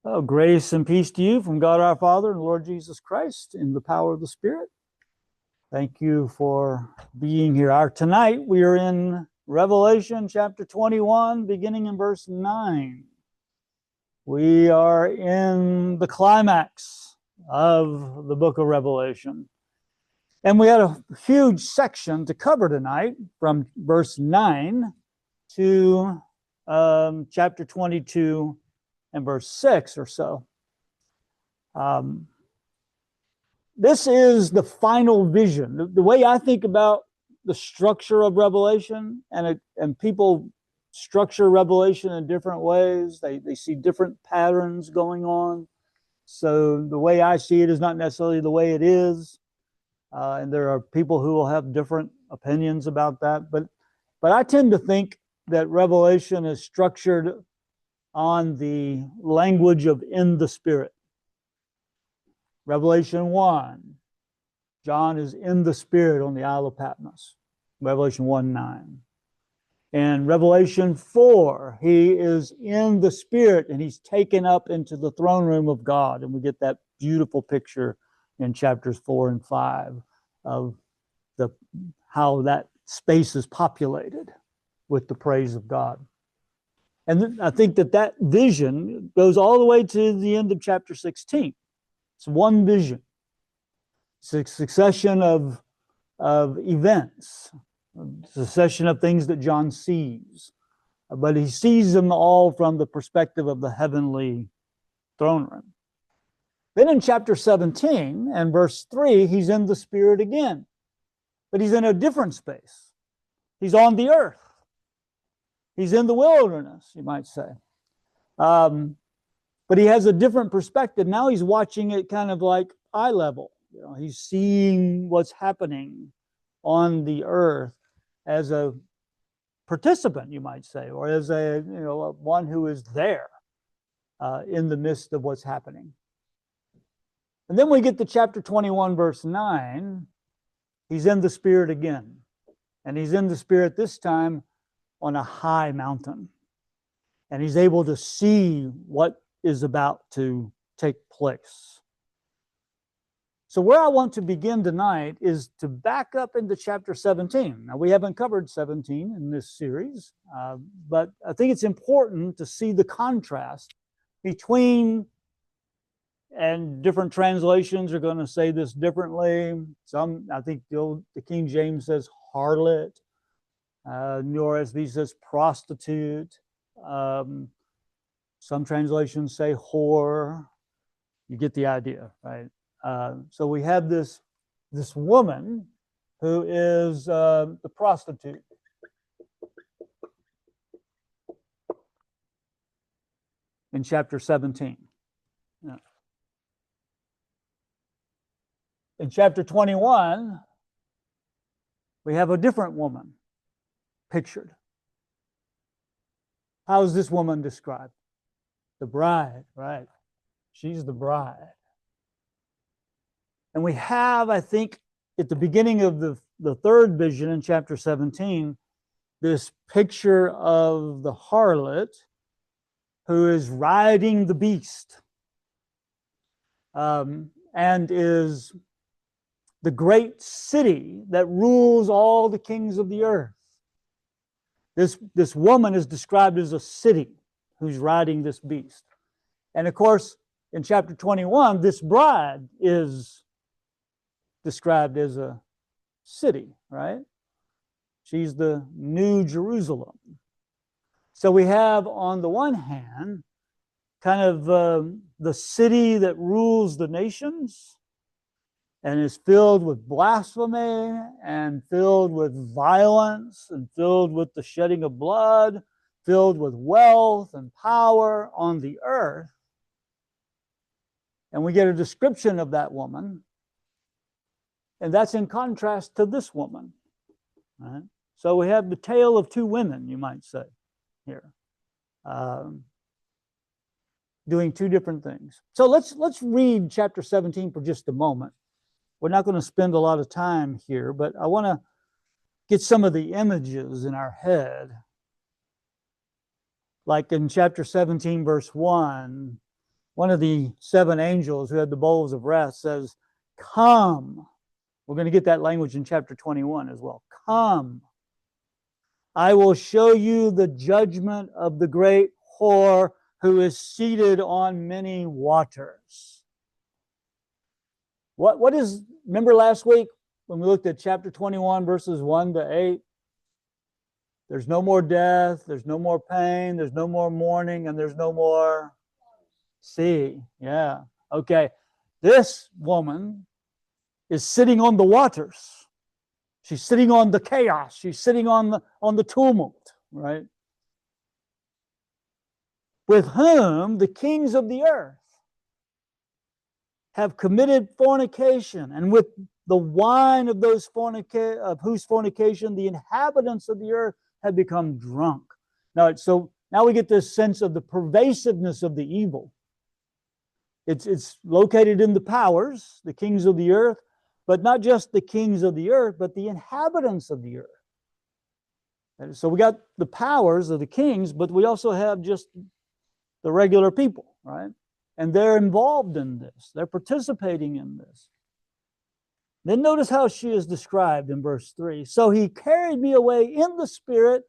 Oh, grace and peace to you from God our Father and Lord Jesus Christ in the power of the Spirit. Thank you for being here. Tonight we are in Revelation chapter 21, beginning in verse 9. We are in the climax of the book of Revelation. And we had a huge section to cover tonight from verse 9 to chapter 22 and verse 6 or so. This is the final vision. The way I think about the structure of Revelation, and people structure Revelation in different ways. They see different patterns going on. So the way I see it is not necessarily the way it is. And there are people who will have different opinions about that. But I tend to think that Revelation is structured on the language of in the Spirit. Revelation 1, John is in the Spirit on the Isle of Patmos. Revelation 1:9. And Revelation 4, he is in the Spirit and he's taken up into the throne room of God. And we get that beautiful picture in chapters 4 and 5 of how that space is populated with the praise of God. And I think that vision goes all the way to the end of chapter 16. It's one vision. It's a succession of events, a succession of things that John sees. But he sees them all from the perspective of the heavenly throne room. Then in chapter 17 and verse 3, he's in the Spirit again. But he's in a different space. He's on the earth. He's in the wilderness, you might say. But he has a different perspective. Now he's watching it kind of like eye level. You know, he's seeing what's happening on the earth as a participant, you might say, or as one who is there in the midst of what's happening. And then we get to chapter 21, verse 9. He's in the Spirit again. And he's in the Spirit this time on a high mountain. And he's able to see what is about to take place. So where I want to begin tonight is to back up into chapter 17. Now, we haven't covered 17 in this series, but I think it's important to see the contrast between, and different translations are going to say this differently. Some, I think the King James says harlot, New RSV says prostitute. Some translations say whore. You get the idea, right? So we have this woman who is the prostitute. In chapter 17. Yeah. In chapter 21, we have a different woman pictured. How is this woman described? The bride, right? She's the bride. And we have, I think, at the beginning of the third vision in chapter 17, this picture of the harlot who is riding the beast and is the great city that rules all the kings of the earth. This woman is described as a city who's riding this beast. And of course, in chapter 21, this bride is described as a city, right? She's the New Jerusalem. So we have, on the one hand, kind of the city that rules the nations and is filled with blasphemy and filled with violence and filled with the shedding of blood, filled with wealth and power on the earth. And we get a description of that woman. And that's in contrast to this woman. Right? So we have the tale of two women, you might say, here. Doing two different things. So let's read chapter 17 for just a moment. We're not going to spend a lot of time here, but I want to get some of the images in our head. Like in chapter 17, verse 1, one of the seven angels who had the bowls of wrath says, "Come." We're going to get that language in chapter 21 as well. "Come, I will show you the judgment of the great whore who is seated on many waters." What is, remember last week when we looked at chapter 21, verses 1 to 8? There's no more death, there's no more pain, there's no more mourning, and there's no more sea. Yeah. Okay. This woman is sitting on the waters. She's sitting on the chaos. She's sitting on the tumult, right? With whom the kings of the earth have committed fornication, and with the wine of those whose fornication the inhabitants of the earth have become drunk. So now we get this sense of the pervasiveness of the evil. It's located in the powers, the kings of the earth, but not just the kings of the earth, but the inhabitants of the earth. And so we got the powers of the kings, but we also have just the regular people, right? And they're involved in this. They're participating in this. Then notice how she is described in verse 3. "So he carried me away in the spirit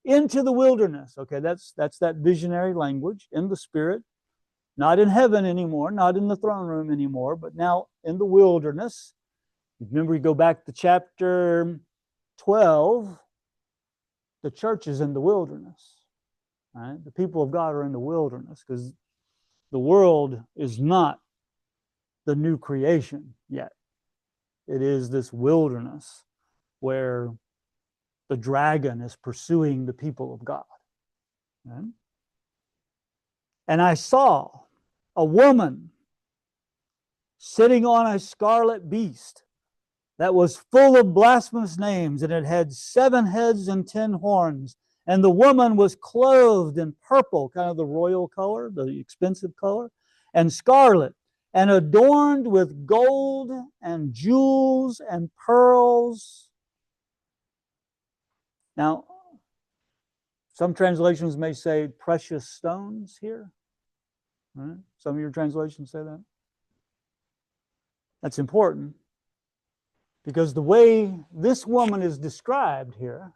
into the wilderness." Okay, that's that visionary language, in the spirit. Not in heaven anymore, not in the throne room anymore, but now in the wilderness. Remember, you go back to chapter 12, the church is in the wilderness. Right? The people of God are in the wilderness because the world is not the new creation yet. It is this wilderness where the dragon is pursuing the people of God. Right? "And I saw a woman sitting on a scarlet beast that was full of blasphemous names, and it had 7 heads and 10 horns. And the woman was clothed in purple," kind of the royal color, the expensive color, "and scarlet, and adorned with gold and jewels and pearls." Now, some translations may say precious stones here. Right? Some of your translations say that. That's important because the way this woman is described here,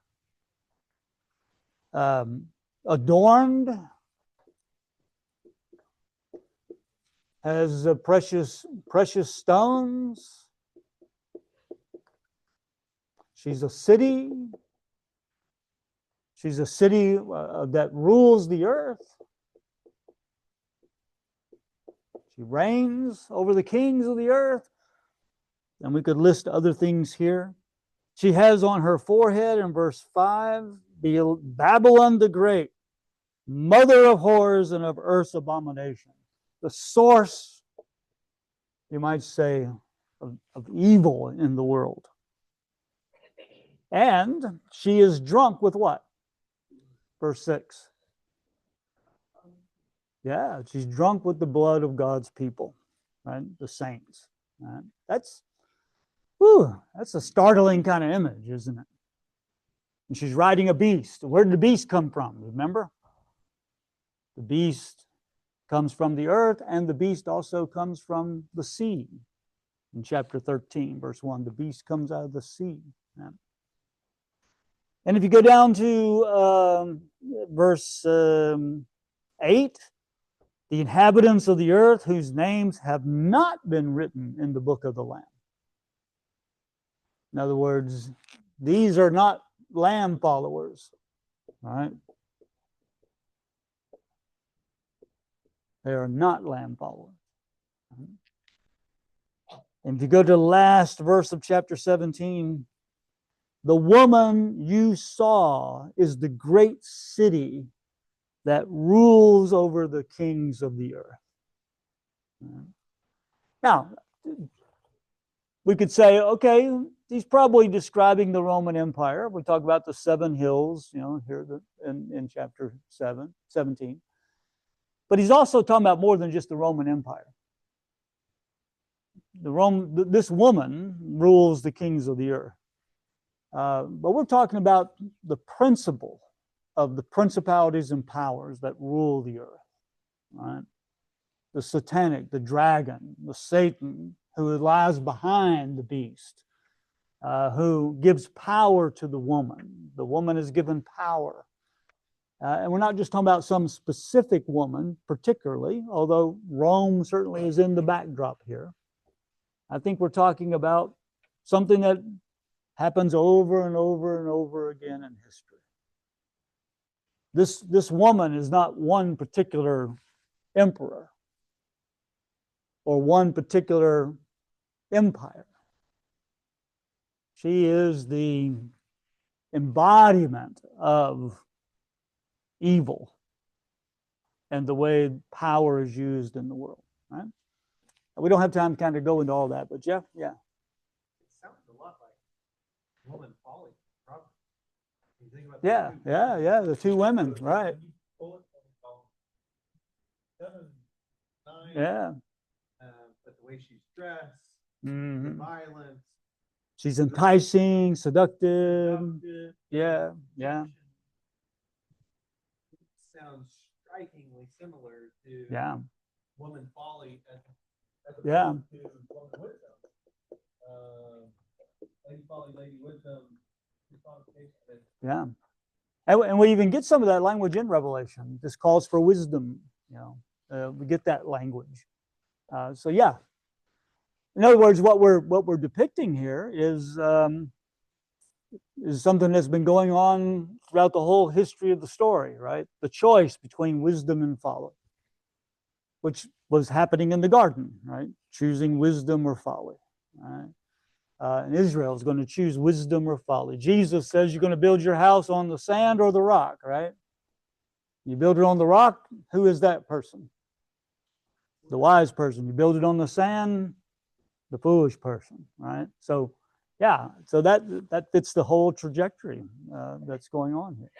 adorned, has precious stones. She's a city. She's a city that rules the earth. She reigns over the kings of the earth. And we could list other things here. She has on her forehead in verse 5, "Babylon the Great, mother of horrors and of earth's abomination." The source, you might say, of evil in the world. And she is drunk with what? Verse 6. Yeah, she's drunk with the blood of God's people, right? The saints. Right? That's a startling kind of image, isn't it? And she's riding a beast. Where did the beast come from? Remember? The beast comes from the earth, and the beast also comes from the sea. In chapter 13, verse 1, the beast comes out of the sea. Yeah. And if you go down to verse 8, "The inhabitants of the earth whose names have not been written in the book of the Lamb." In other words, these are not Lamb followers, right? They are not Lamb followers. And if you go to the last verse of chapter 17, "The woman you saw is the great city that rules over the kings of the earth." Now, we could say, okay, he's probably describing the Roman Empire. We talk about the 7 hills, here in chapter 17. But he's also talking about more than just the Roman Empire. This woman rules the kings of the earth. But we're talking about the principle of the principalities and powers that rule the earth. Right? the satanic, the dragon, the Satan, who lies behind the beast, who gives power to the woman. The woman is given power. And we're not just talking about some specific woman particularly, although Rome certainly is in the backdrop here. I think we're talking about something that happens over and over and over again in history. This woman is not one particular emperor or one particular empire. She is the embodiment of evil and the way power is used in the world. Right? We don't have time to kind of go into all that, but Jeff, yeah. It sounds a lot like woman folly. Probably. You think about Yeah, the two women, right? 7, 9. Yeah. But the way she's dressed, Mm-hmm. the violence. She's enticing, seductive. Yeah. It sounds strikingly similar to woman folly as opposed to woman wisdom. Lady folly, lady wisdom. Yeah. And we even get some of that language in Revelation. This calls for wisdom. We get that language. So yeah. In other words, what we're depicting here is something that's been going on throughout the whole history of the story, right? The choice between wisdom and folly, which was happening in the garden, right? Choosing wisdom or folly, right? And Israel is going to choose wisdom or folly. Jesus says you're going to build your house on the sand or the rock, right? You build it on the rock, who is that person? The wise person. You build it on the sand, the foolish person, right? So, yeah, so that fits the whole trajectory that's going on here.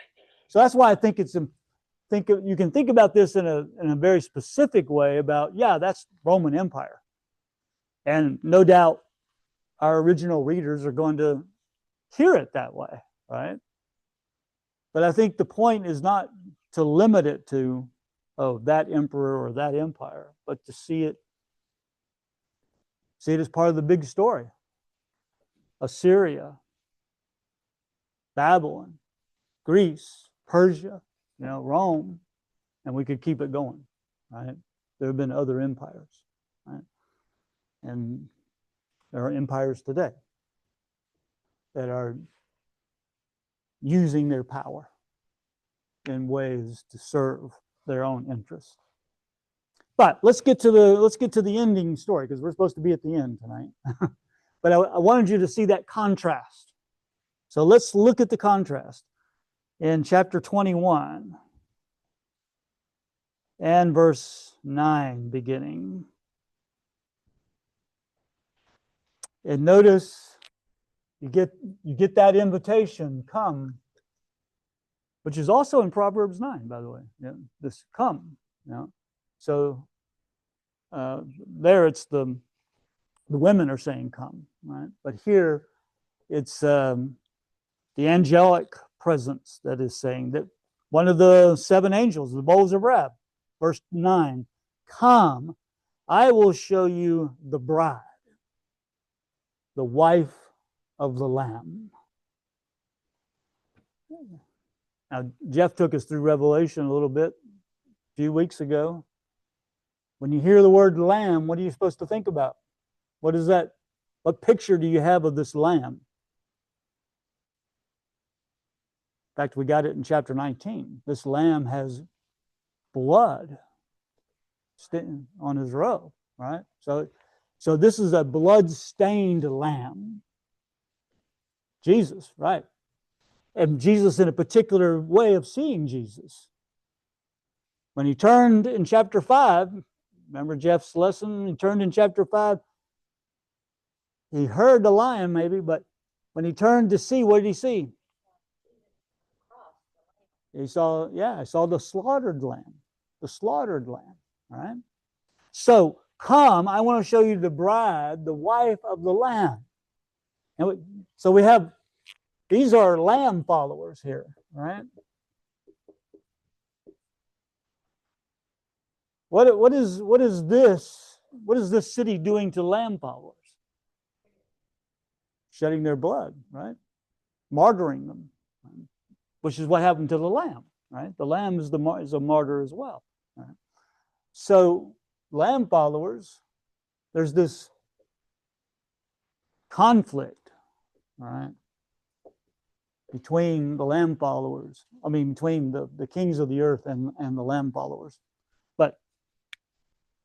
So that's why I think you can think about this in a very specific way about, that's Roman Empire. And no doubt our original readers are going to hear it that way, right? But I think the point is not to limit it to, that emperor or that empire, but to see it as part of the big story. Assyria, Babylon, Greece, Persia, Rome, and we could keep it going, right? There have been other empires, right? And there are empires today that are using their power in ways to serve their own interests. But let's get to the ending story, because we're supposed to be at the end tonight. But I wanted you to see that contrast. So let's look at the contrast in chapter 21 and verse 9 beginning. And notice you get that invitation, come, which is also in Proverbs 9, by the way. This come. So there it's the women are saying come, right? But here it's the angelic presence that is saying that one of the 7 angels, the bowls of wrath, verse 9, come, I will show you the bride, the wife of the Lamb. Now, Jeff took us through Revelation a little bit a few weeks ago. When you hear the word lamb, what are you supposed to think about? What is that? What picture do you have of this lamb? In fact, we got it in chapter 19. This lamb has blood on his robe, right? So this is a blood-stained lamb. Jesus, right? And Jesus in a particular way of seeing Jesus. When he turned in chapter 5, remember Jeff's lesson? He turned in chapter 5. He heard the lion maybe, but when he turned to see, what did he see? He saw the slaughtered lamb. The slaughtered lamb, right? So come, I want to show you the bride, the wife of the Lamb. And so we have, these are Lamb followers here, right? What is this city doing to lamb followers? Shedding their blood, right? Martyring them, right? Which is what happened to the lamb, right? The lamb is a martyr as well. Right? So lamb followers, there's this conflict, right, between the lamb followers. I mean, between the kings of the earth and the lamb followers. But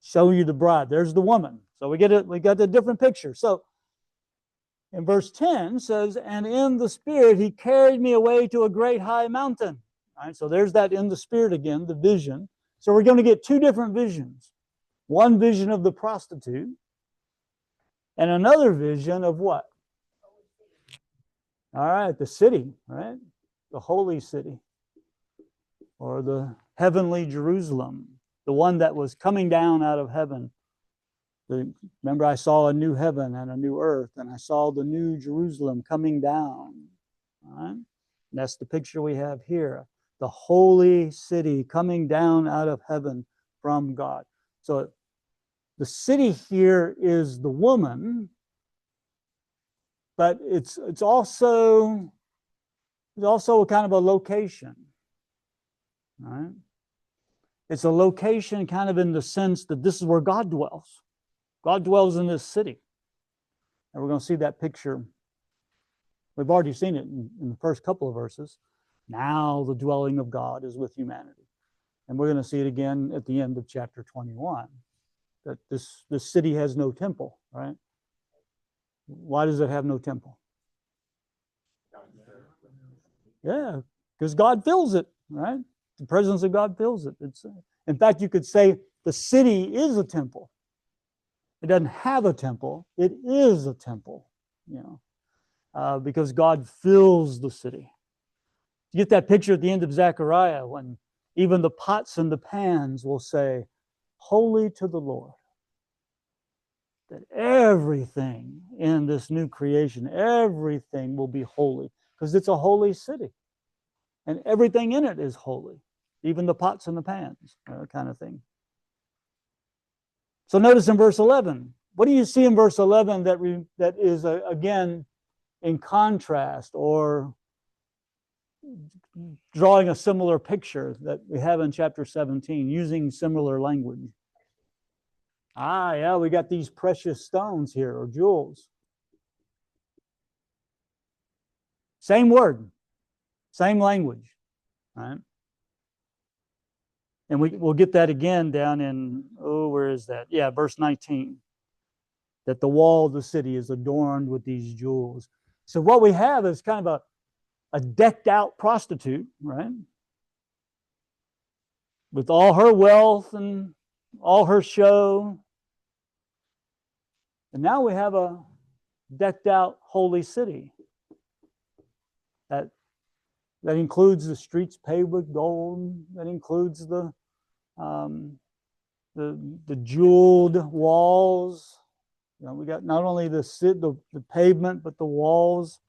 show you the bride. There's the woman. So we got a different picture. So in verse 10 says, and in the spirit he carried me away to a great high mountain. All right, so there's that in the spirit again, the vision. So we're going to get two different visions. One vision of the prostitute and another vision of what? All right, the city, right? The holy city, or the heavenly Jerusalem, the one that was coming down out of heaven. Remember, I saw a new heaven and a new earth, and I saw the new Jerusalem coming down. All right? And that's the picture we have here. The holy city coming down out of heaven from God. So the city here is the woman, but it's also a kind of a location. Right? It's a location kind of in the sense that this is where God dwells. God dwells in this city. And we're going to see that picture. We've already seen it in the first couple of verses. Now the dwelling of God is with humanity. And we're going to see it again at the end of chapter 21. That this city has no temple, right? Why does it have no temple? Yeah, because God fills it, right? The presence of God fills it. In fact, you could say the city is a temple. It doesn't have a temple. It is a temple, because God fills the city. You get that picture at the end of Zechariah when even the pots and the pans will say, holy to the Lord. That everything in this new creation, everything will be holy because it's a holy city. And everything in it is holy, even the pots and the pans, kind of thing. So notice in verse 11, what do you see in verse 11 that is, again, in contrast or drawing a similar picture that we have in chapter 17, using similar language? Yeah, we got these precious stones here, or jewels. Same word, same language, right? And we'll get that again down in, where is that? Yeah, verse 19. That the wall of the city is adorned with these jewels. So what we have is kind of a decked out prostitute, right? With all her wealth and all her show. And now we have a decked out holy city that includes the streets paved with gold, that includes the jeweled walls. We got not only the pavement, but the walls.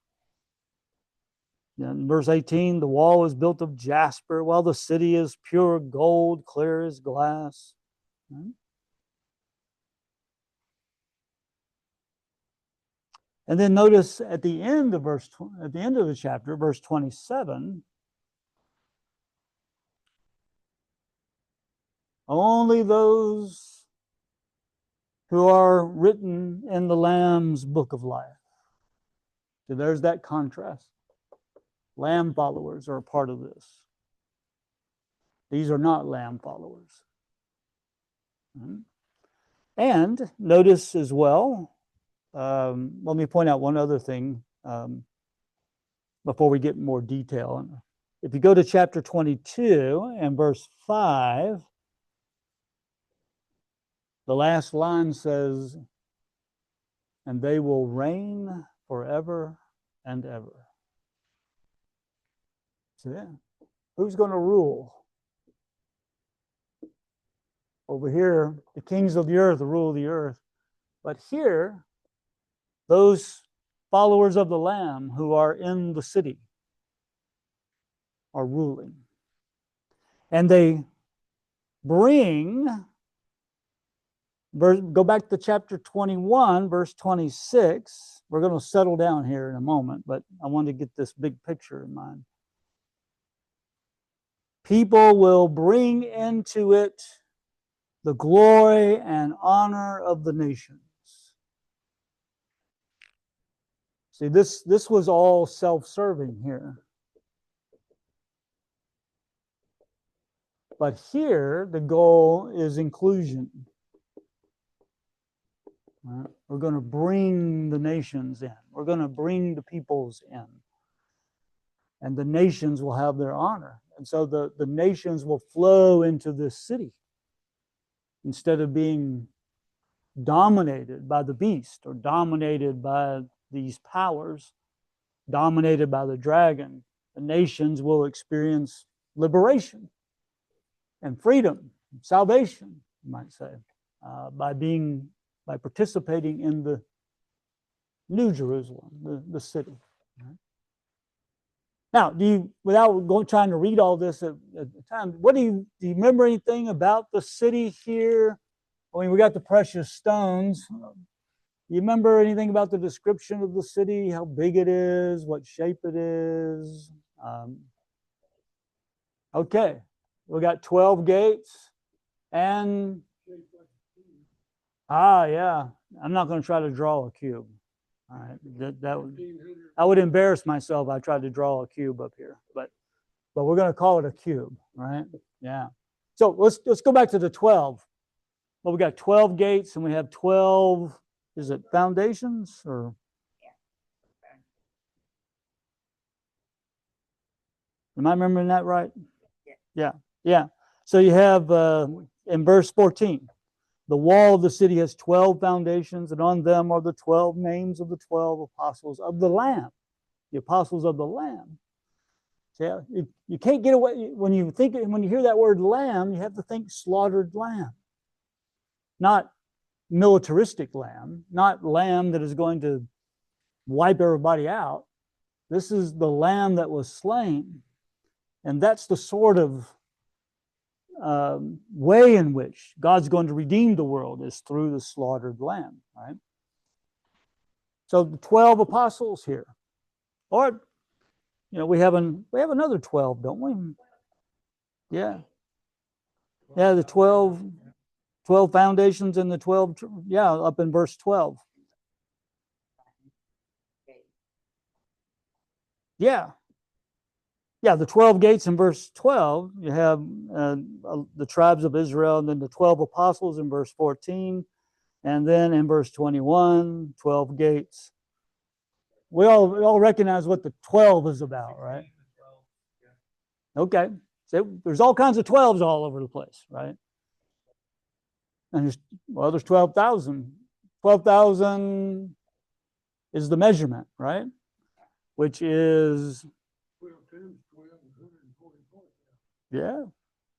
In verse 18, the wall is built of jasper, while the city is pure gold, clear as glass. Right? And then notice at the end of the chapter, verse 27, only those who are written in the Lamb's book of life. So there's that contrast. Lamb followers are a part of this. These are not Lamb followers. And notice as well, let me point out one other thing before we get more detail. If you go to chapter 22 and verse 5, the last line says, and they will reign forever and ever. So yeah, who's going to rule? Over here, the kings of the earth rule the earth. But here, those followers of the Lamb who are in the city are ruling. And they bring Go back to chapter 21, verse 26. We're going to settle down here in a moment, but I want to get this big picture in mind. People will bring into it the glory and honor of the nations. See, this was all self-serving here. But here, the goal is inclusion. We're going to bring the nations in. We're going to bring the peoples in. And the nations will have their honor. And so the nations will flow into this city instead of being dominated by the beast or dominated by these powers, dominated by the dragon. The nations will experience liberation and freedom, salvation, you might say, by participating in the New Jerusalem, the city. Now, trying to read all this at the time, do you remember anything about the city here? I mean, we got the precious stones. You remember anything about the description of the city, how big it is, what shape it is? Okay, we got 12 gates and yeah. I'm not going to try to draw a cube. All right, I would embarrass myself if I tried to draw a cube up here, but we're going to call it a cube, right? Yeah. So let's go back to the 12. Well, we got 12 gates and we have 12. Is it foundations or? Am I remembering that right? Yeah. So you have in verse 14. The wall of the city has 12 foundations, and on them are the 12 names of the 12 apostles of the Lamb. The apostles of the Lamb. So you can't get away when you hear that word lamb, you have to think slaughtered lamb. Not militaristic lamb, not lamb that is going to wipe everybody out. This is the lamb that was slain. And that's the sort of way in which God's going to redeem the world is through the slaughtered lamb, right? So the 12 apostles here, or we have another 12, don't we? Yeah, the 12 foundations and the 12, up in verse 12. Yeah, the 12 gates in verse 12, you have the tribes of Israel, and then the 12 apostles in verse 14, and then in verse 21, 12 gates. We all recognize what the 12 is about, right? Okay, so there's all kinds of 12s all over the place, right? And there's 12,000. 12,000 is the measurement, right? Which is... Yeah.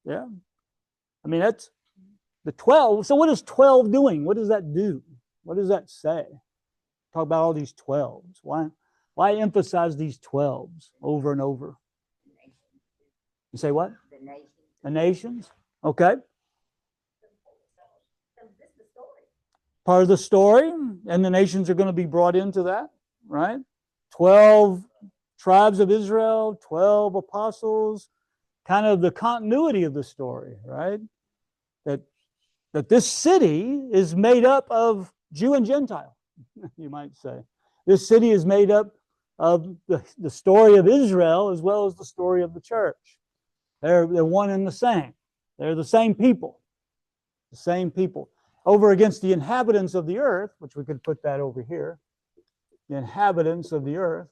I mean, that's the 12. So what is 12 doing? What does that do? What does that say? Talk about all these 12s. Why emphasize these 12s over and over? You say what? The nations. Okay. Part of the story, and the nations are going to be brought into that, right? 12 tribes of Israel, 12 apostles, kind of the continuity of the story, right? That this city is made up of Jew and Gentile, you might say. This city is made up of the story of Israel as well as the story of the church. They're one and the same. They're the same people. The same people. Over against the inhabitants of the earth, which we could put that over here. The inhabitants of the earth.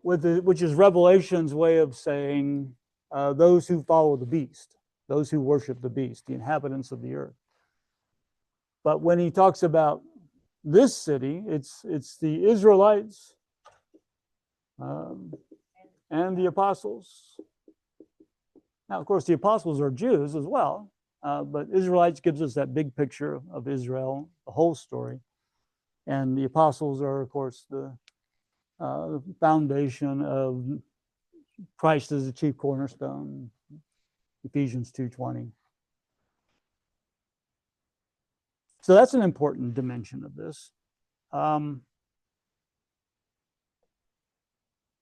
Which is Revelation's way of saying those who follow the beast, those who worship the beast, the inhabitants of the earth. But when he talks about this city, it's the Israelites and the apostles. Now, of course, the apostles are Jews as well, but Israelites gives us that big picture of Israel, the whole story. And the apostles are, of course, the foundation of Christ as the chief cornerstone, Ephesians 2:20. So that's an important dimension of this.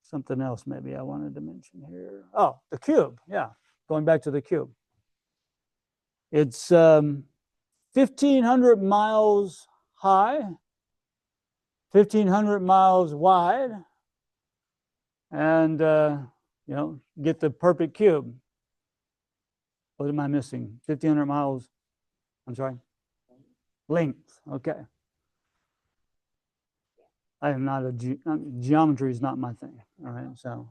Something else maybe I wanted to mention here. Oh, the cube. Yeah, going back to the cube. It's 1,500 miles high, 1,500 miles wide, and get the perfect cube. What am I missing? 1,500 miles. I'm sorry. Length. Okay. I am not geometry is not my thing. All right. So,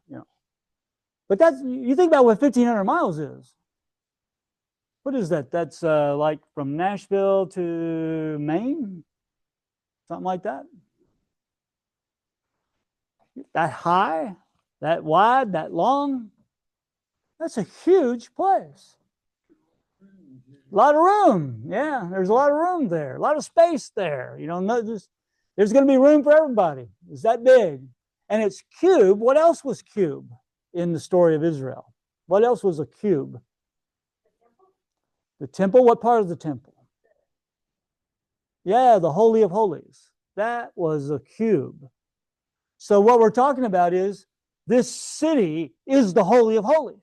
but you think about what 1,500 miles is. What is that? That's like from Nashville to Maine? Something like that. That high, that wide, that long. That's a huge place. A lot of room. Yeah, there's a lot of room there. A lot of space there. There's going to be room for everybody. It's that big. And it's cube. What else was cube in the story of Israel? What else was a cube? The temple. What part of the temple? Yeah, the Holy of Holies. That was a cube. So what we're talking about is this city is the Holy of Holies.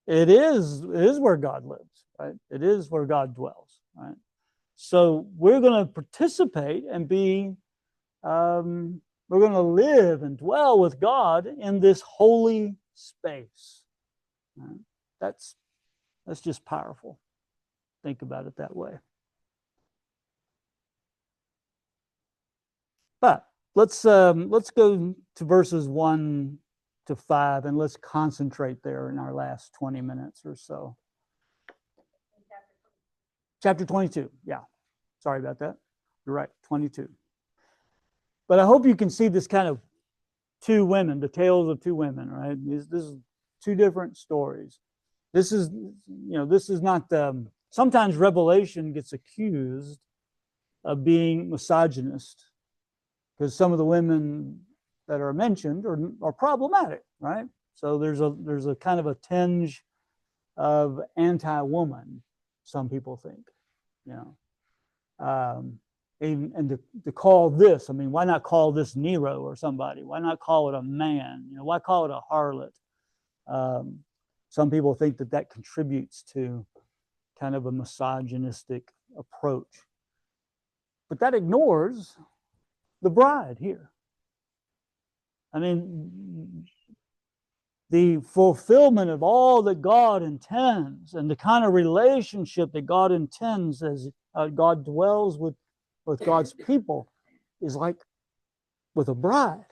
It is where God lives, right? It is where God dwells, right? So we're going to participate and we're going to live and dwell with God in this holy space. Right? That's just powerful. Think about it that way. But let's go to verses 1 to 5 and let's concentrate there in our last 20 minutes or so. Chapter 22. Yeah. Sorry about that. You're right. 22. But I hope you can see this kind of two women, the tales of two women, right? This is two different stories. This is not, sometimes Revelation gets accused of being misogynist because some of the women that are mentioned are problematic, right? So there's a kind of a tinge of anti-woman, some people think, and to call this, I mean, why not call this Nero or somebody? Why not call it a man? Why call it a harlot? Some people think that contributes to kind of a misogynistic approach. But that ignores the bride here. I mean, the fulfillment of all that God intends and the kind of relationship that God intends as God dwells with God's people is like with a bride.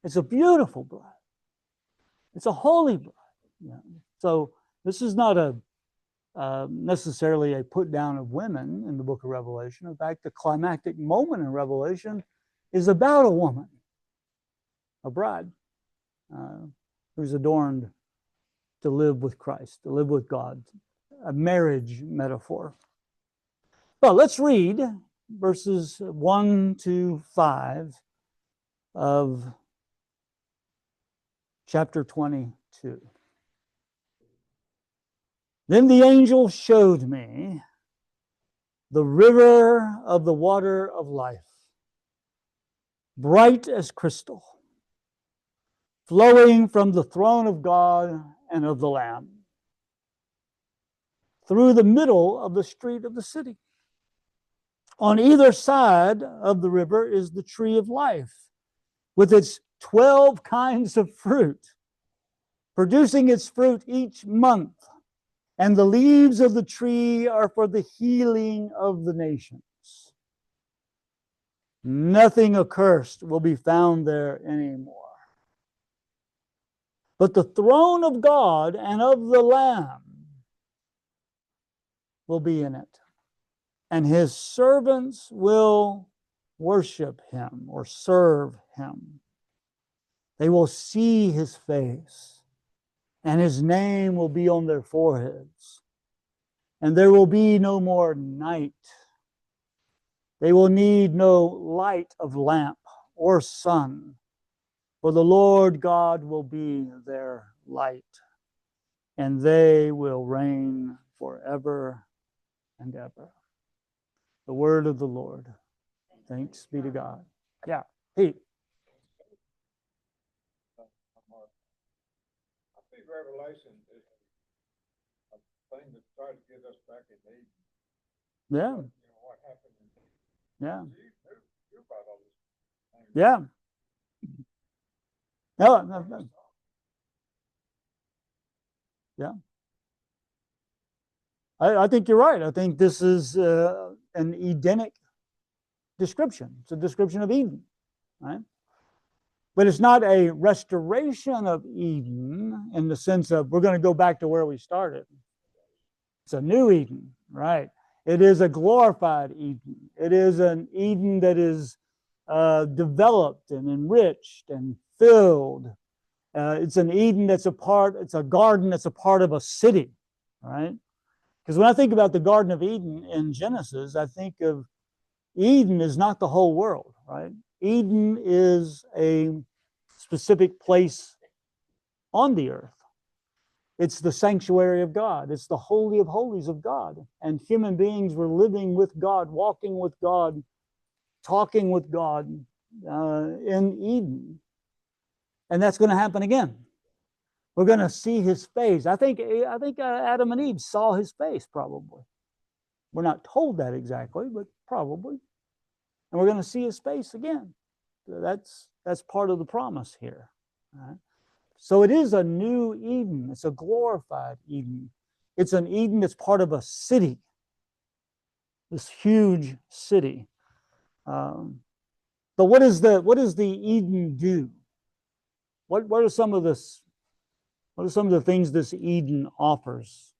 It's a beautiful bride. It's a holy bride. So this is not necessarily a put down of women in the book of Revelation. In fact, the climactic moment in Revelation is about a woman, a bride, who's adorned to live with Christ, to live with God, a marriage metaphor. Well, let's read verses 1 to 5 of chapter 22. Then the angel showed me the river of the water of life, bright as crystal, flowing from the throne of God and of the Lamb, through the middle of the street of the city. On either side of the river is the tree of life, with its 12 kinds of fruit, producing its fruit each month. And the leaves of the tree are for the healing of the nations. Nothing accursed will be found there anymore. But the throne of God and of the Lamb will be in it. And his servants will worship him or serve him. They will see his face, and his name will be on their foreheads. And there will be no more night. They will need no light of lamp or sun, for the Lord God will be their light, and they will reign forever and ever. The word of the Lord. Thanks be to God. Yeah, Pete. I think Revelation is a thing that tries to get us back in Eden. Yeah. What happened in Eden. Yeah. You brought all this. Yeah. No. Yeah. I think you're right. I think this is an Edenic description. It's a description of Eden, right? But it's not a restoration of Eden in the sense of we're going to go back to where we started. It's a new Eden, right? It is a glorified Eden. It is an Eden that is developed and enriched and filled. It's an Eden it's a garden that's a part of a city, right? Because when I think about the Garden of Eden in Genesis, I think of Eden is not the whole world, right? Eden is a specific place on the earth. It's the sanctuary of God. It's the holy of holies of God. And human beings were living with God, walking with God, talking with God in Eden. And that's going to happen again. We're going to see his face. I think Adam and Eve saw his face, probably. We're not told that exactly, but probably. And we're going to see his face again. So that's part of the promise here. Right? So it is a new Eden. It's a glorified Eden. It's an Eden that's part of a city, this huge city. But what does the Eden do? What are some of the things this Eden offers?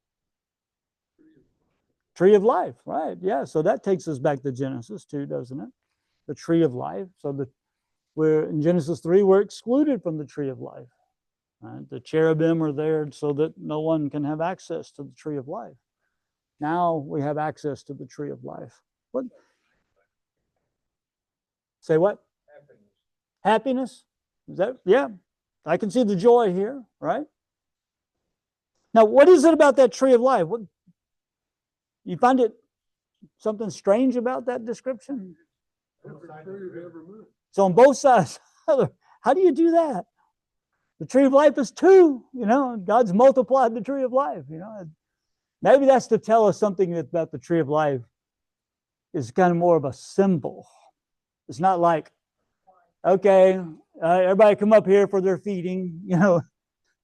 Tree of life, right? Yeah. So that takes us back to Genesis too, doesn't it? The tree of life. So we're in Genesis 3, we're excluded from the tree of life. Right? The cherubim are there so that no one can have access to the tree of life. Now we have access to the tree of life. What? Say what? Happiness. Is that? Yeah. I can see the joy here, right? Now, what is it about that tree of life? You find it something strange about that description? It's on both sides. How do you do that? The tree of life is two, God's multiplied the tree of life, Maybe that's to tell us something about the tree of life is kind of more of a symbol. It's not like, okay, everybody come up here for their feeding,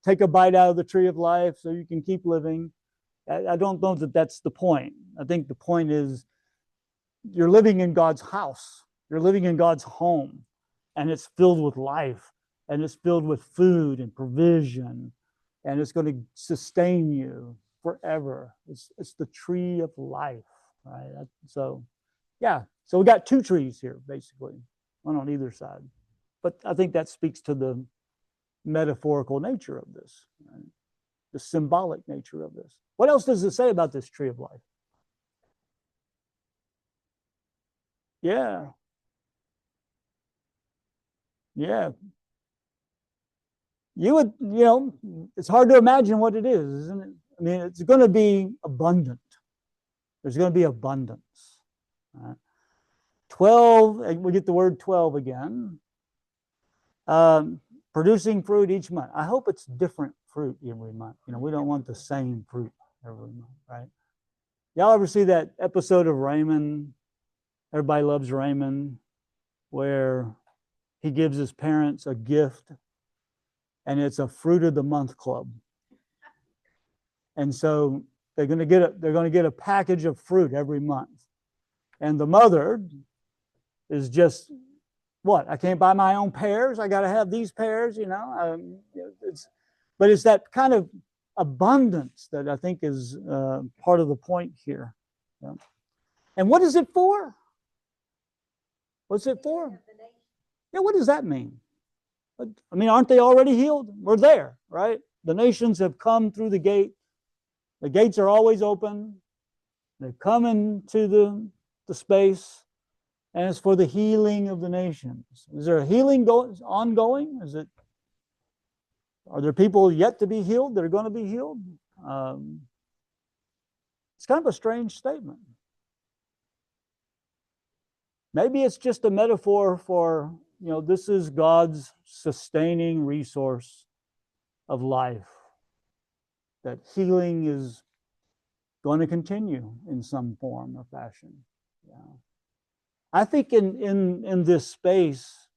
take a bite out of the tree of life so you can keep living. I don't know that that's the point. I think the point is you're living in God's house. You're living in God's home, and it's filled with life, and it's filled with food and provision, and it's going to sustain you forever. It's the tree of life, right? So, yeah. So we got two trees here, basically, one on either side. But I think that speaks to the metaphorical nature of this, right? The symbolic nature of this. What else does it say about this tree of life? Yeah. Yeah. You would, it's hard to imagine what it is, isn't it? I mean, it's going to be abundant. There's going to be abundance. Right? 12, we get the word 12 again. Producing fruit each month. I hope it's different fruit every month. We don't want the same fruit every month, right? Y'all ever see that episode of Raymond? Everybody Loves Raymond, where he gives his parents a gift, and it's a fruit of the month club. And so they're going to get a package of fruit every month, and the mother is just, what? I can't buy my own pears. I got to have these pears, but it's that kind of abundance that I think is part of the point here. Yeah. And what is it for? What's it for? Yeah, what does that mean? I mean, aren't they already healed? We're there, right? The nations have come through the gate. The gates are always open. They've come into the space, and it's for the healing of the nations. Is there a healing ongoing? Are there people yet to be healed that are going to be healed? It's kind of a strange statement. Maybe it's just a metaphor for, this is God's sustaining resource of life. That healing is going to continue in some form or fashion. Yeah. I think in this space,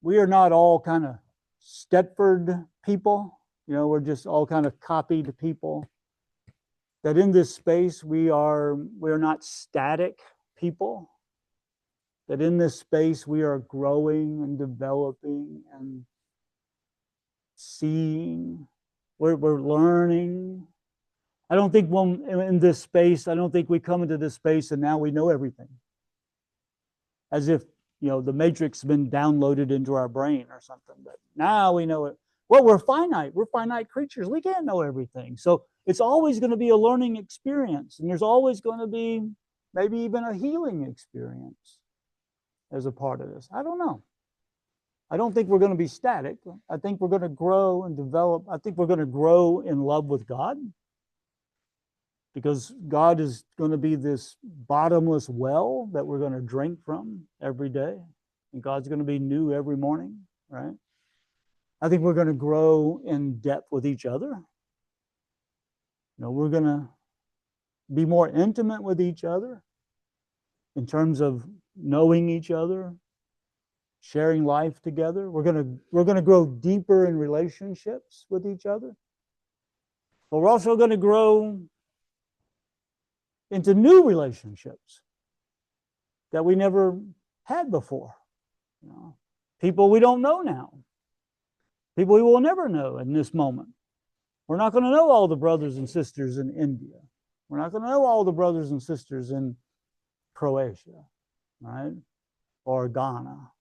we are not all kind of Stepford people. We're just all kind of copied people. That in this space, we're not static people. That in this space, we are growing and developing and seeing. We're learning. I don't think in this space, I don't think we come into this space and now we know everything. As if, the matrix has been downloaded into our brain or something. But now we know it. Well, we're finite. We're finite creatures. We can't know everything. So it's always going to be a learning experience. And there's always going to be maybe even a healing experience as a part of this. I don't know. I don't think we're going to be static. I think we're going to grow and develop. I think we're going to grow in love with God, because God is going to be this bottomless well that we're going to drink from every day. And God's going to be new every morning, right? I think we're going to grow in depth with each other. We're going to be more intimate with each other in terms of knowing each other, sharing life together. We're going to grow deeper in relationships with each other. But we're also going to grow into new relationships that we never had before. People we don't know now. People we will never know in this moment. We're not going to know all the brothers and sisters in India. We're not going to know all the brothers and sisters in Croatia, right? Or Ghana.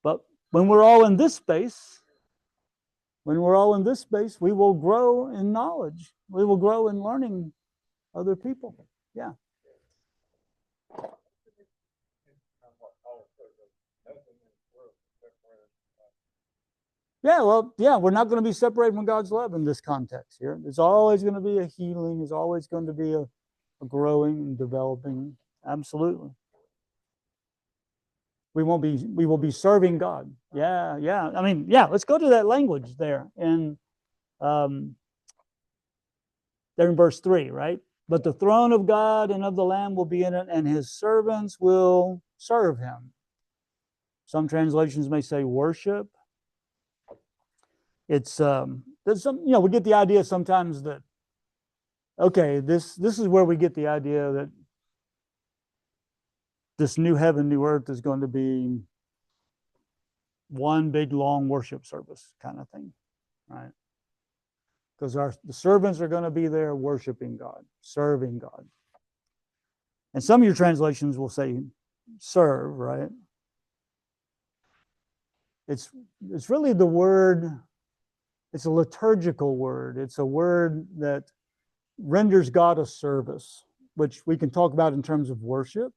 But when we're all in this space, we will grow in knowledge. We will grow in learning other people. Yeah. We're not going to be separated from God's love in this context here. There's always going to be a healing. There's always going to be a growing and developing. Absolutely. We will be serving God. Yeah. Let's go to that language there. And there in verse 3, right? But the throne of God and of the Lamb will be in it, and his servants will serve him. Some translations may say worship. It's there's some, we get the idea sometimes that, okay, this is where we get the idea that this new heaven, new earth is going to be one big long worship service kind of thing, right? Because the servants are going to be there worshiping God, serving God. And some of your translations will say serve, right? It's really the word, it's a liturgical word. It's a word that renders God a service, which we can talk about in terms of worship.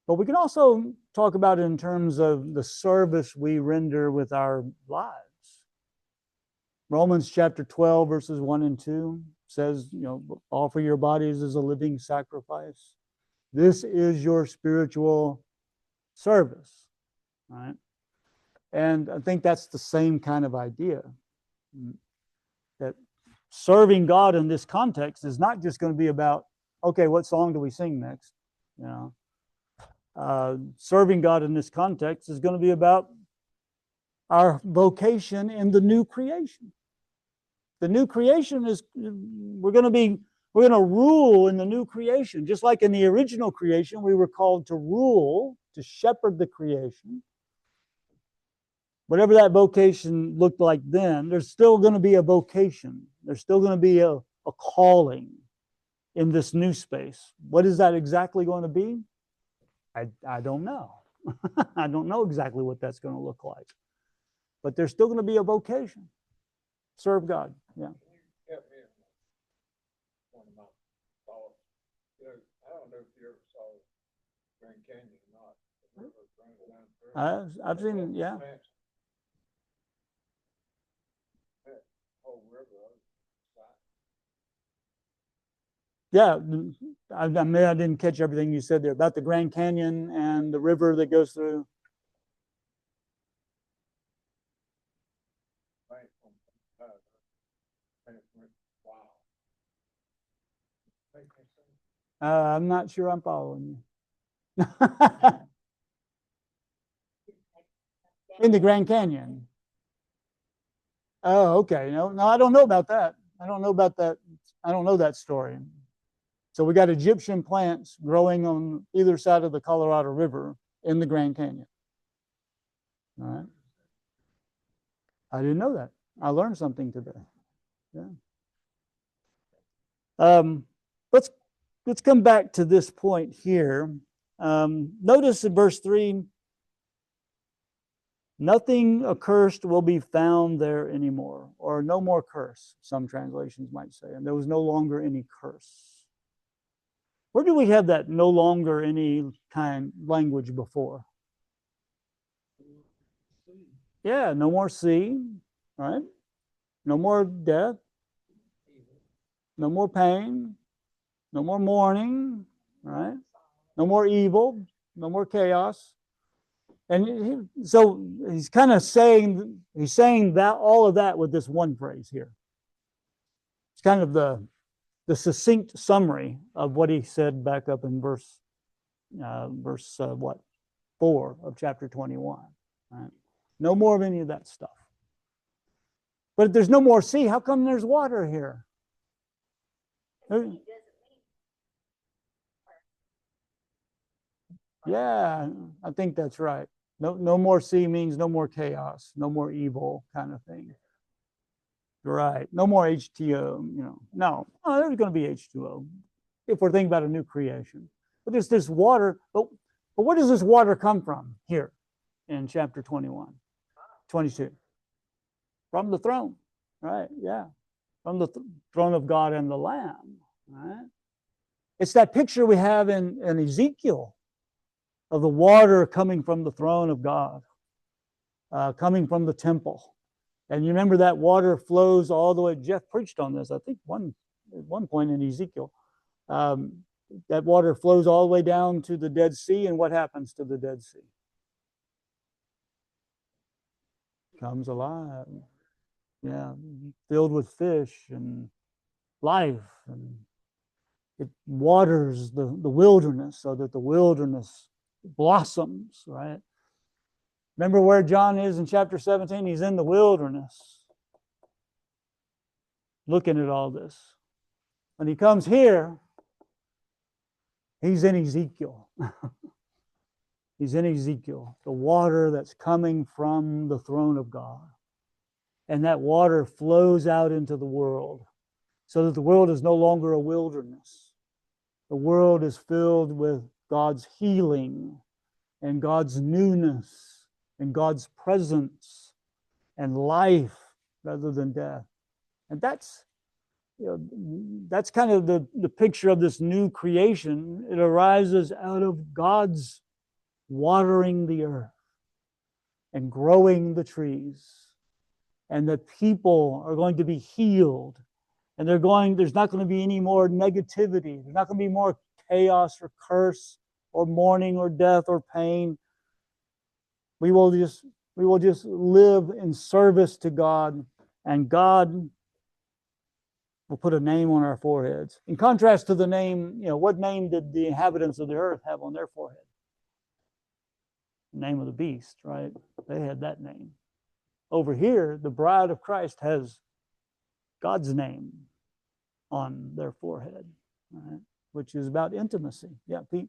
But we can also talk about it in terms of the service we render with our lives. Romans chapter 12, verses 1 and 2 says, offer your bodies as a living sacrifice. This is your spiritual service, right? And I think that's the same kind of idea. That serving God in this context is not just going to be about, okay, what song do we sing next? Serving God in this context is going to be about our vocation in the new creation. The new creation is, we're going to rule in the new creation. Just like in the original creation, we were called to rule, to shepherd the creation. Whatever that vocation looked like then, there's still going to be a vocation. There's still going to be a calling in this new space. What is that exactly going to be? I don't know. I don't know exactly what that's going to look like. But there's still going to be a vocation. Serve God. Yeah. I don't know if you ever saw Grand Canyon or not. I've seen, yeah. Yeah, I mean, I didn't catch everything you said there about the Grand Canyon and the river that goes through. Right from and it went, wow. Make me think. I'm not sure I'm following you. In the Grand Canyon. Oh, okay. No, I don't know about that. I don't know about that. I don't know that story. So we got Egyptian plants growing on either side of the Colorado River in the Grand Canyon. All right. I didn't know that. I learned something today. Yeah. Let's come back to this point here. Notice in verse 3, nothing accursed will be found there anymore, or no more curse, some translations might say. And there was no longer any curse. Where do we have that no longer any kind language before? Yeah, no more sea, right? No more death, no more pain, no more mourning, right? No more evil, no more chaos. And so he's kind of saying that all of that with this one phrase here. It's kind of the succinct summary of what he said back up in verse 4 of chapter 21. Right? No more of any of that stuff. But if there's no more sea, how come there's water here? Yeah, I think that's right. No more sea means no more chaos, no more evil kind of thing. Right. No more H2O, No, there's going to be H2O if we're thinking about a new creation. But there's this water. But where does this water come from here in chapter 21, 22? From the throne, right? Yeah. From the throne of God and the Lamb, right? It's that picture we have in Ezekiel of the water coming from the throne of God, coming from the temple. And you remember that water flows all the way. Jeff preached on this, I think, at one point in Ezekiel. That water flows all the way down to the Dead Sea. And what happens to the Dead Sea? Comes alive. Yeah, filled with fish and life. And it waters the wilderness so that the wilderness blossoms, right? Remember where John is in chapter 17? He's in the wilderness looking at all this. When he comes here, he's in Ezekiel. He's in Ezekiel, the water that's coming from the throne of God. And that water flows out into the world so that the world is no longer a wilderness. The world is filled with God's healing and God's newness and God's presence and life rather than death. And that's kind of the picture of this new creation. It arises out of God's watering the earth and growing the trees. And the people are going to be healed. And there's not going to be any more negativity. There's not going to be more chaos or curse or mourning or death or pain. We will just live in service to God, and God will put a name on our foreheads. In contrast to the name, what name did the inhabitants of the earth have on their forehead? The name of the beast, right? They had that name. Over here, the bride of Christ has God's name on their forehead, right? Which is about intimacy. Yeah, Pete.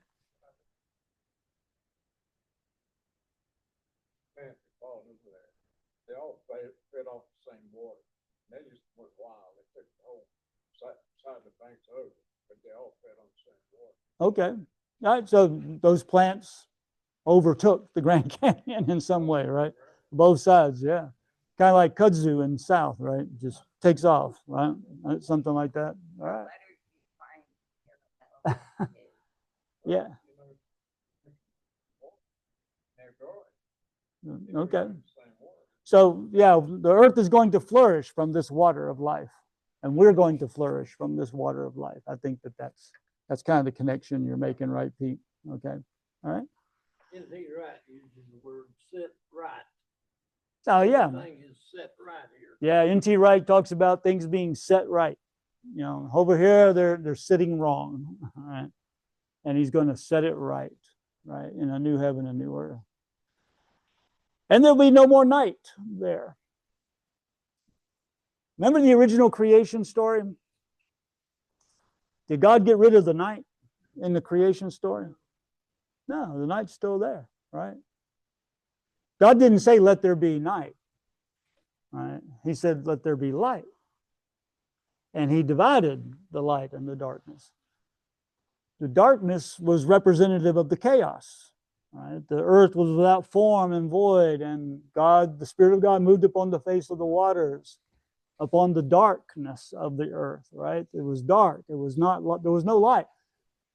They all fed off the same water. They just went wild. They took the whole side of the banks over, but they all fed on the same water. Okay. All right. So those plants overtook the Grand Canyon in some way, right? Both sides, yeah. Kind of like kudzu in the south, right? Just takes off, right? Something like that. All right. Yeah. Okay. So, yeah, the earth is going to flourish from this water of life. And we're going to flourish from this water of life. I think that's kind of the connection you're making, right, Pete? Okay. All right. Isn't he right using the word set right? Oh, yeah. Everything is set right here. Yeah, N.T. Wright talks about things being set right. You know, over here they're sitting wrong. All right. And he's going to set it right, right, in a new heaven and new earth. And there'll be no more night there. Remember the original creation story? Did God get rid of the night in the creation story? No, the night's still there, right? God didn't say, let there be night, right? He said, let there be light. And he divided the light and the darkness. The darkness was representative of the chaos, right? The earth was without form and void, and God, the Spirit of God, moved upon the face of the waters, upon the darkness of the earth, right? It was dark. It was not. There was no light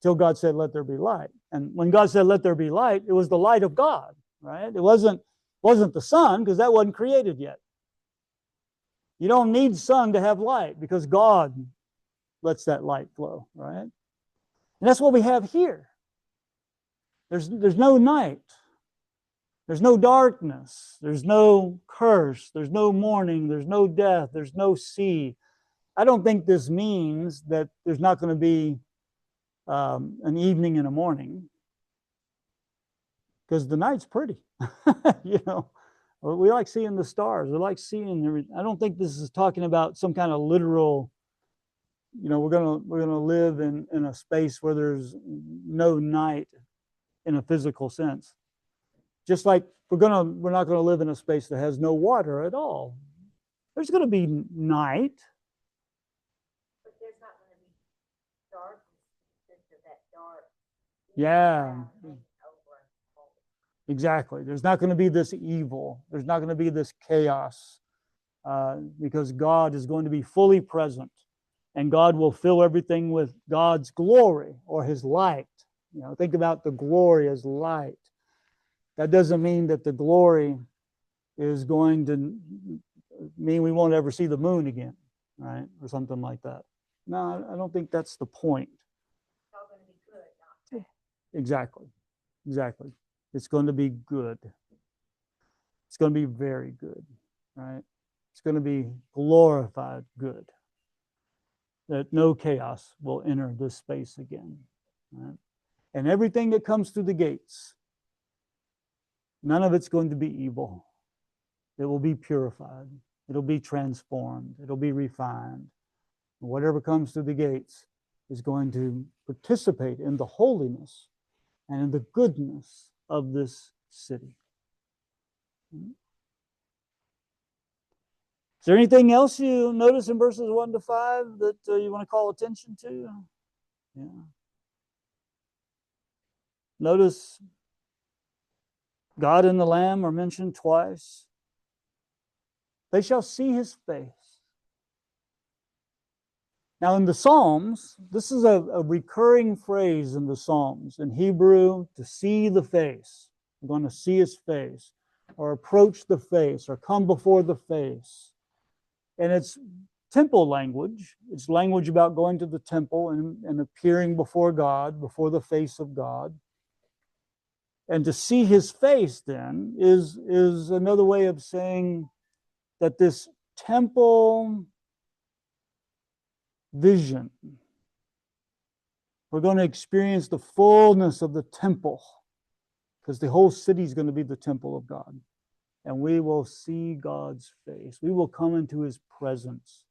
till God said, let there be light. And when God said, let there be light, it was the light of God, right? It wasn't the sun, because that wasn't created yet. You don't need sun to have light, because God lets that light flow, right? And that's what we have here. There's no night. There's no darkness. There's no curse. There's no mourning. There's no death. There's no sea. I don't think this means that there's not going to be an evening and a morning, because the night's pretty. You know, we like seeing the stars. We like seeing everything. I don't think this is talking about some kind of literal, you know, we're gonna live in a space where there's no night in a physical sense. Just like we're not gonna live in a space that has no water at all. There's gonna be night. But there's not gonna be dark into that dark. Yeah. Exactly. There's not going to be this evil. There's not going to be this chaos, because God is going to be fully present, and God will fill everything with God's glory or his light. You know, think about the glory as light. That doesn't mean that the glory is going to mean we won't ever see the moon again, right? Or something like that. No, I don't think that's the point. It's all gonna be good, not bad. Exactly. Exactly. It's going to be good. It's going to be very good, right? It's going to be glorified good. That no chaos will enter this space again, right? And everything that comes through the gates, none of it's going to be evil. It will be purified. It'll be transformed. It'll be refined. Whatever comes through the gates is going to participate in the holiness and in the goodness of this city. Is there anything else you notice in verses 1 to 5 that you want to call attention to? Yeah. Notice God and the Lamb are mentioned twice. They shall see his face. Now, in the Psalms, this is a recurring phrase in the Psalms. In Hebrew, to see the face. I'm going to see his face, or approach the face, or come before the face. And it's temple language. It's language about going to the temple and appearing before God, before the face of God. And to see his face, then, is another way of saying that this temple vision, we're going to experience the fullness of the temple, because the whole city is going to be the temple of God, and we will see God's face. We will come into his presence.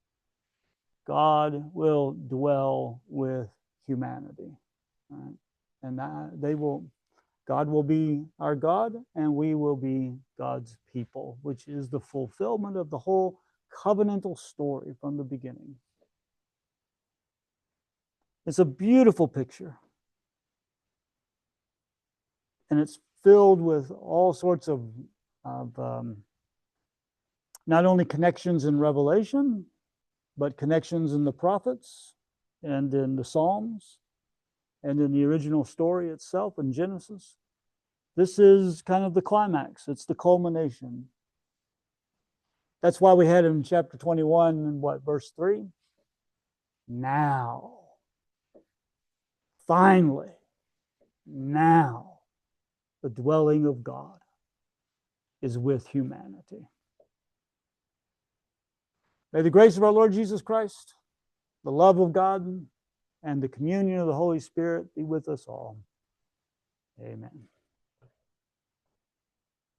God will dwell with humanity, right? And God will be our God, and we will be God's people, which is the fulfillment of the whole covenantal story from the beginning. It's a beautiful picture. And it's filled with all sorts of not only connections in Revelation, but connections in the prophets and in the Psalms and in the original story itself in Genesis. This is kind of the climax. It's the culmination. That's why we had in chapter 21, verse 3? now, finally, now, the dwelling of God is with humanity. May the grace of our Lord Jesus Christ, the love of God, and the communion of the Holy Spirit be with us all. Amen.